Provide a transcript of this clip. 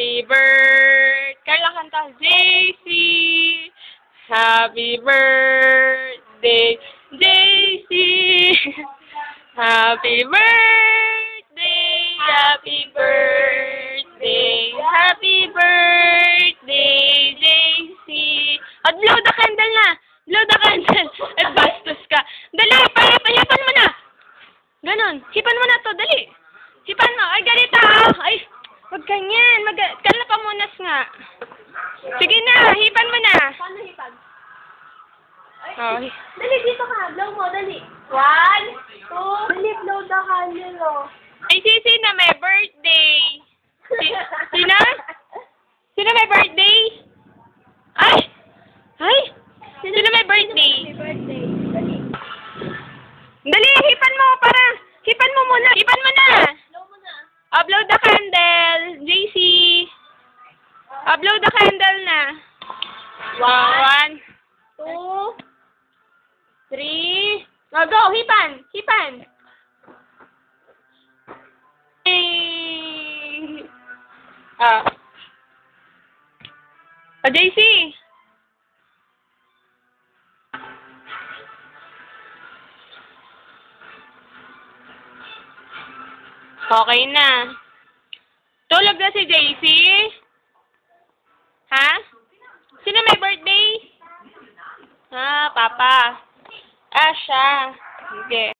Happy birthday! Carla, kanta. JC! Happy birthday, JC! Happy birthday! Happy birthday! Happy birthday, JC! At blow the candle na! Blow the candle! At bastos ka! Dali! Hipan mo na! Ganon. Hipan mo na to. Dali! Hipan mo. Ay, galit Ay! Wag ganyan. Kala ka munas nga. Sige na. Hipan mo na. Paano hipan? Ay, Oh. dali, dito ka. Blow mo, dali. 1, 2, dali, blow the candle, oh. Ay, sino may birthday? Sino? Sino may birthday? Ay! Ay! Sino may birthday? Happy birthday. Dali. Dali, hipan mo para. Hipan mo muna. Hipan mo na. Blow mo na. Upload the candle. JC. Upload the candle na. 1, 2, 3. Go. Hipan. Hipan. Yay! JC. Okay na. Tulog na si JC? Ha? Sino may birthday? Papa. Siya. Sige.